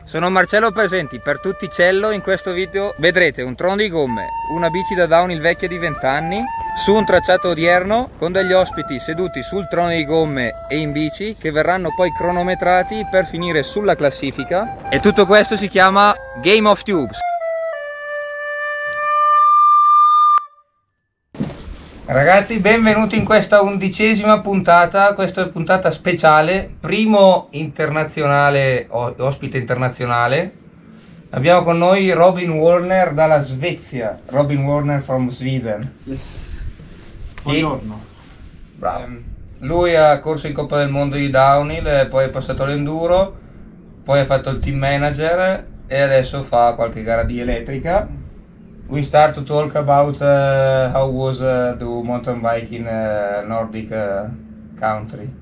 Sono Marcello Pesenti, per tutti Cello. In questo video vedrete un trono di gomme, una bici da downhill vecchia di 20 anni, su un tracciato odierno, con degli ospiti seduti sul trono di gomme e in bici, che verranno poi cronometrati per finire sulla classifica. E tutto questo si chiama Game of Tubes. Ragazzi, benvenuti in questa 11ª puntata. Questa è puntata speciale, primo internazionale, ospite internazionale. Abbiamo con noi Robin Wallner dalla Svezia. Robin Wallner from Sweden. Yes. Buongiorno. Bravo. Lui ha corso in Coppa del Mondo di downhill, poi è passato all'Enduro, poi ha fatto il team manager e adesso fa qualche gara di elettrica. We start to talk about how was the mountain bike in Nordic country.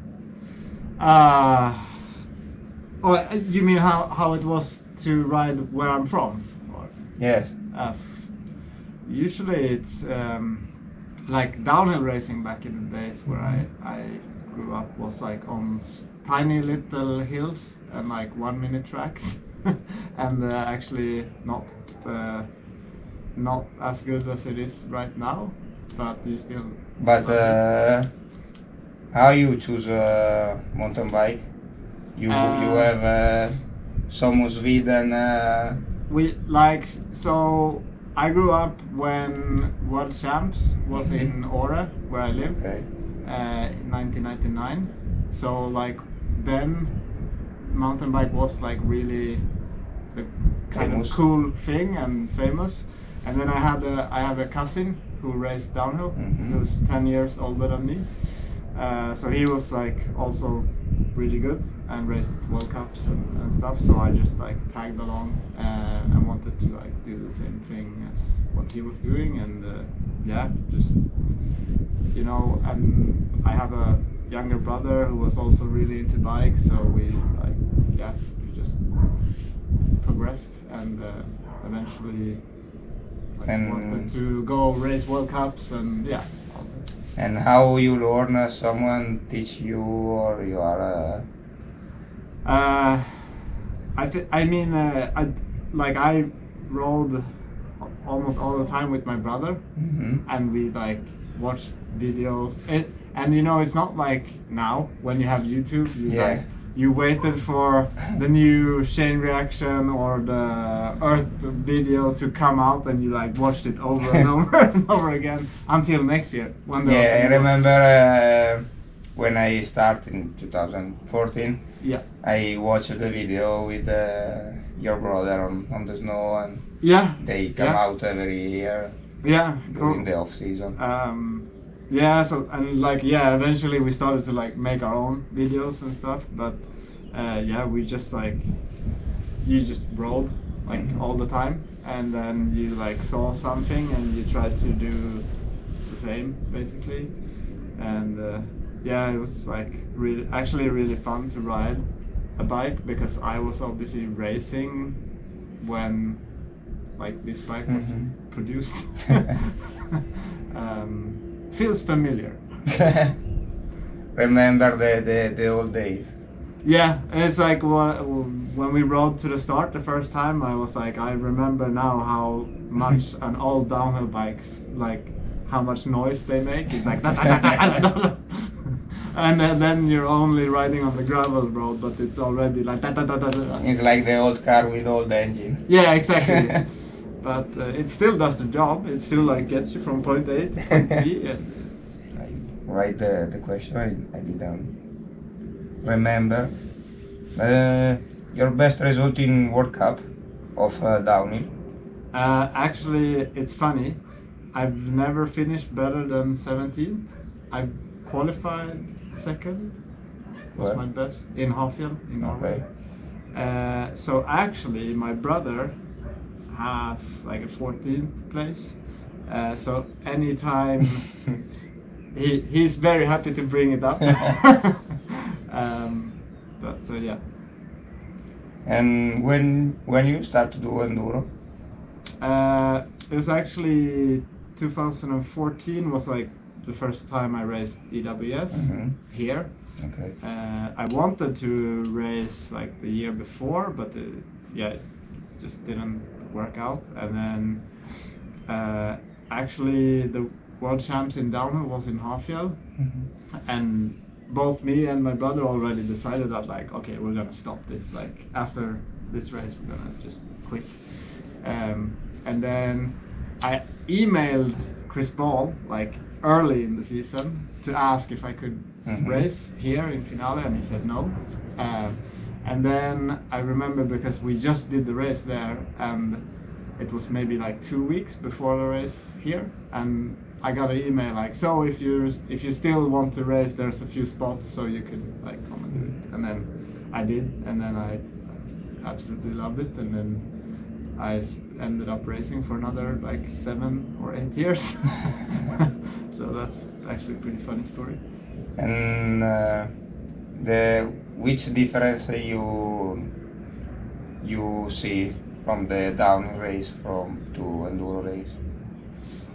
Oh, you mean how it was to ride where I'm from? Or, Yes. Usually it's like downhill racing back in the days where I grew up was like on tiny little hills and like 1 minute tracks and actually not as good as it is right now, but you still. But how you choose a mountain bike? You have some Sweden. We like so. I grew up when World Champs was in Åre, where I live, Okay. in 1999. So like then, mountain bike was like really the kind Famous. of cool thing and famous. And then I have a cousin who raced downhill, who's 10 years older than me. So he was like also really good and raced World Cups and stuff. So I just like tagged along and wanted to like do the same thing as what he was doing. And yeah, just and I have a younger brother who was also really into bikes. So we just progressed and eventually. Wanted to go race World Cups and yeah. And how you learn? Someone teach you, or you are? I rode almost all the time with my brother, and we like watch videos. And it's not like now when you have YouTube. You waited for the new chain reaction or the Earth video to come out, and you like watched it over and over and over again until next year. I remember when I started in 2014. Yeah. I watched the video with your brother on the snow, and they come out every year. Yeah. During the off season. Eventually we started to like make our own videos and stuff, but we just like you just rode like all the time, and then you like saw something and you tried to do the same basically, and it was like really fun to ride a bike, because I was obviously racing when like this bike was produced. Feels familiar. Remember the old days. Yeah, it's like when we rode to the start the first time, I was like, I remember now how much an old downhill bikes, like how much noise they make. It's like and then you're only riding on the gravel road, but it's already like It's like the old car with old engine. Yeah, exactly. But it still does the job. It still like gets you from point A to point B. And I write the question. I didn't remember. Your best result in World Cup of downhill? Actually, it's funny. I've never finished better than 17. I qualified second. Was my best in Hafjell in Norway. So actually, my brother has like a 14th place, so anytime he's very happy to bring it up. But so yeah. And when you start to do enduro? It was actually 2014 was like the first time I raced EWS here. Okay. I wanted to race like the year before, but yeah, it just didn't work out. And then actually the world champs in downhill was in Hafjell, and both me and my brother already decided that like, okay, we're gonna stop this. Like after this race, we're gonna just quit. And then I emailed Chris Ball like early in the season to ask if I could race here in Finale, and he said no. And then I remember because we just did the race there, and it was maybe like 2 weeks before the race here, and I got an email like, so if you still want to race, there's a few spots, so you could like come and do it. And then I did, and then I absolutely loved it, and then I ended up racing for another like 7 or 8 years. So that's actually a pretty funny story. And which difference you see from the downhill race to enduro race?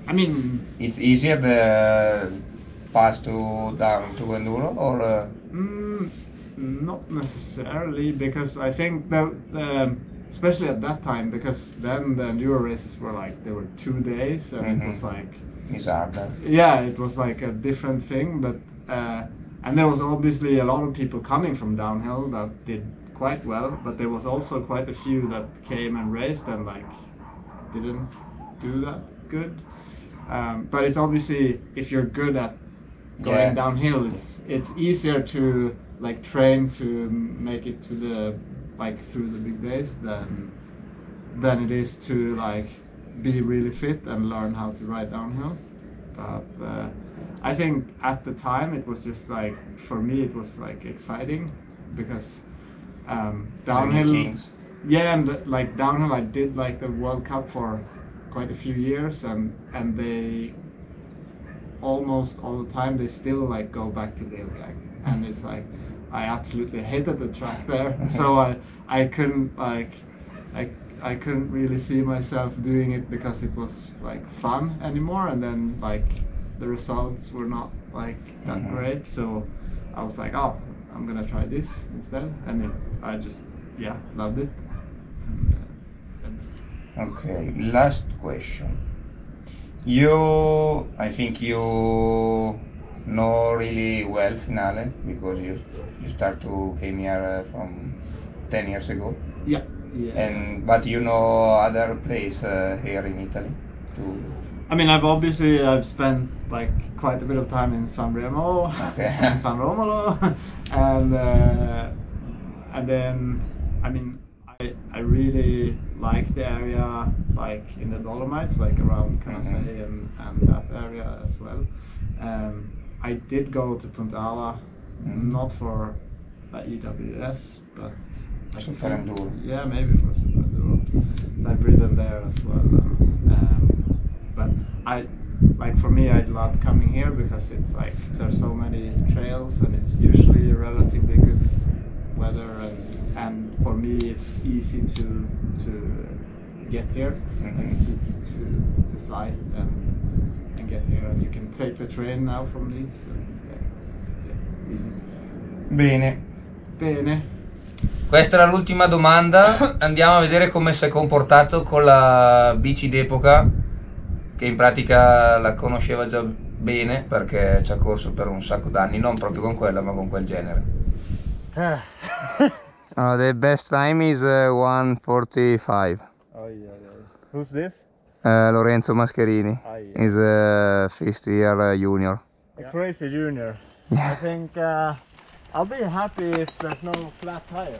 I mean, it's easier the pass down to enduro, or not necessarily, because I think that especially at that time, because then the enduro races were like, they were 2 days, and it was like, it's harder. Yeah, it was like a different thing, but and there was obviously a lot of people coming from downhill that did quite well, but there was also quite a few that came and raced and like didn't do that good. But it's obviously, if you're good at going downhill, it's easier to like train to make it to the like through the big days than it is to like be really fit and learn how to ride downhill. But I think at the time it was just like, for me it was like exciting, because downhill, yeah, and like downhill I did like the World Cup for quite a few years, and they almost all the time they still like go back to Leogang, and it's like I absolutely hated the track there. So I couldn't like I couldn't really see myself doing it because it was like fun anymore, and then like the results were not like that great, so I was like, oh, I'm gonna try this instead, and I just loved it. Okay, last question. I think you know really well Finale, because you start to came here from 10 years ago. Yeah. But you know other place here in Italy too? I mean, I've spent like quite a bit of time in San Remo, and San Romolo, and then I mean I really like the area like in the Dolomites, like around Canazei and that area as well. I did go to PUNTATA, not for EWS, but like Super Enduro. Yeah, maybe for Super Enduro. So I've ridden there as well. But for me, I love coming here because it's like there's so many trails, and it's usually relatively good weather, and for me it's easy to get here. Like it's easy to fly and get here, and you can take the train now from Leeds, and it's easy. Bene. Questa era l'ultima domanda. Andiamo a vedere come si è comportato con la bici d'epoca, che in pratica la conosceva già bene perché ci ha corso per un sacco d'anni, non proprio con quella ma con quel genere. The best time is 1:45. Oh yeah. Who's this? Lorenzo Mascherini. He's a 50-year junior. A crazy junior. Yeah. I think I'll be happy if there's no flat tire.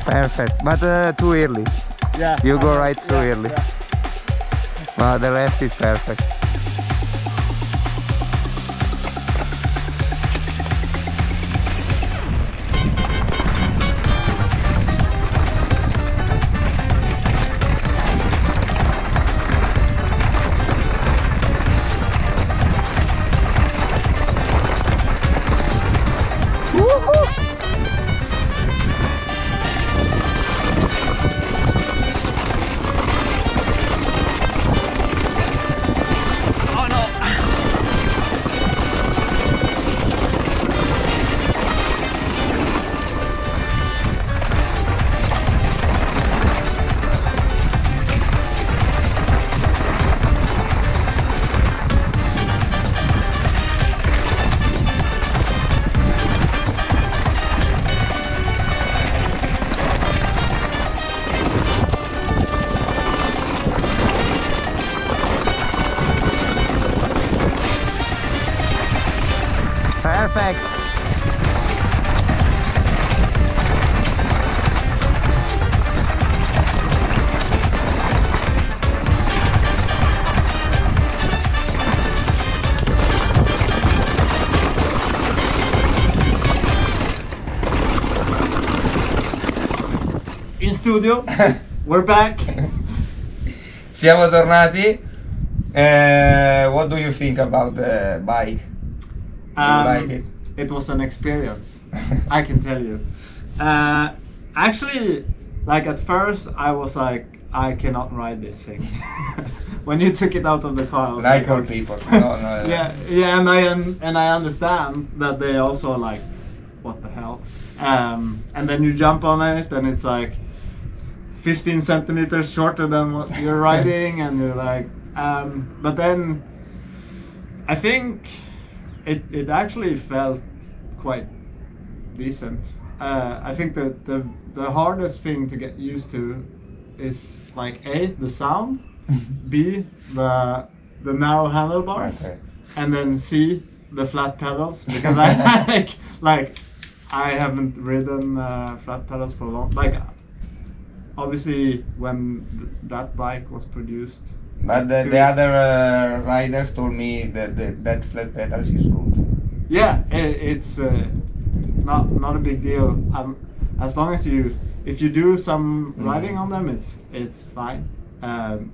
Perfect, but too early. Yeah. You go right too yeah, early. yeah. But the rest is perfect. Perfect. In studio, we're back. Siamo tornati. What do you think about the bike? Do you like it? It was an experience, I can tell you. Actually, like at first, I was like, I cannot ride this thing. When you took it out of the car, I was Like all okay. people. No, no. Yeah, yeah, and I understand that they also like, what the hell? And then you jump on it, and it's like 15 centimeters shorter than what you're riding, and you're like, but then I think it actually felt quite decent. I think that the hardest thing to get used to is like A, the sound, B, the narrow handlebars, Okay. and then C, the flat pedals, because I like I haven't ridden flat pedals for a long, like obviously when that bike was produced. But the other riders told me that flat pedals is good. Yeah, it's not a big deal. As long as if you do some riding on them, it's fine.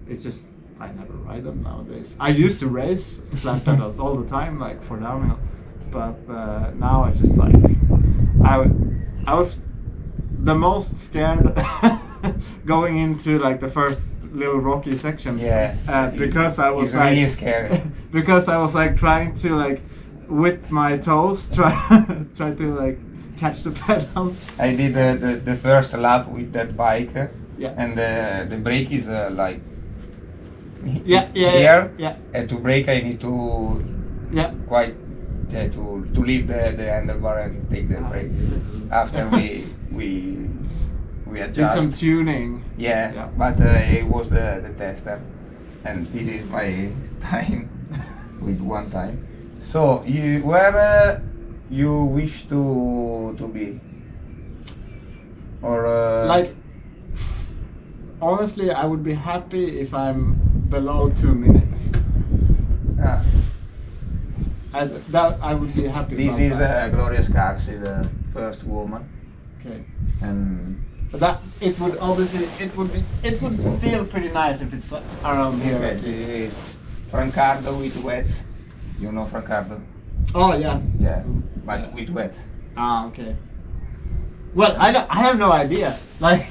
It's just I never ride them nowadays. I used to race flat pedals all the time, like for downhill, but now I just like I was the most scared going into like the first little rocky section. Yeah. Because I was it's like really scary. because I was like trying to like with my toes try to like catch the pedals. I did the first lap with that bike, Yeah. and the brake is like Yeah, here, yeah. and to brake I need to Yeah. quite to leave the handlebar and take the brake. After we Did adjust. some tuning. Yeah, Yeah. but it was the tester, and this is my time with one time. So where you wish to be, or Like honestly, I would be happy if I'm below 2 minutes. ah, That I would be happy. this about is that. Gloria Scarsi, the first woman, Okay. and But that it would obviously it would feel pretty nice if it's around here. okay, at least. the Francardo with wet. You know Francardo? Oh yeah. Yeah, but Yeah. with wet. Ah, okay. Well, I have no idea. Like,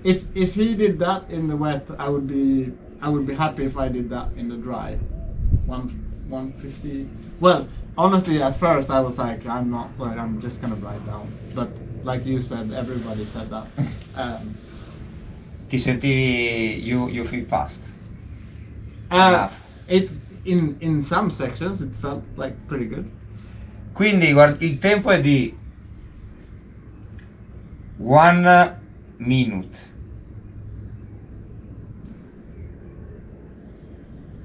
if he did that in the wet, I would be happy if I did that in the dry. 150. Well, honestly, at first I was like, I'm just gonna ride down. But like you said, everybody said that. Ti sentivi, you feel fast. Uh, Enough. in some sections it felt like pretty good. Quindi il tempo è di 1 minute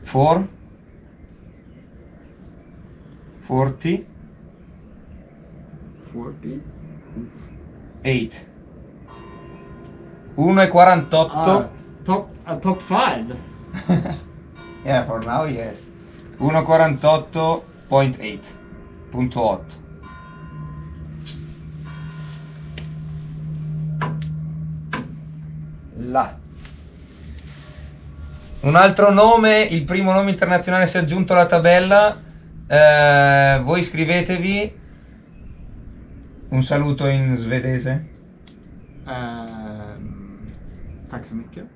4 40 40. 8 1:48. Top 5. Yeah, for now yes. 1:48.8. Là. Un altro nome, il primo nome internazionale si è aggiunto alla tabella. Voi iscrivetevi. Un saluto in svedese. Tack så mycket.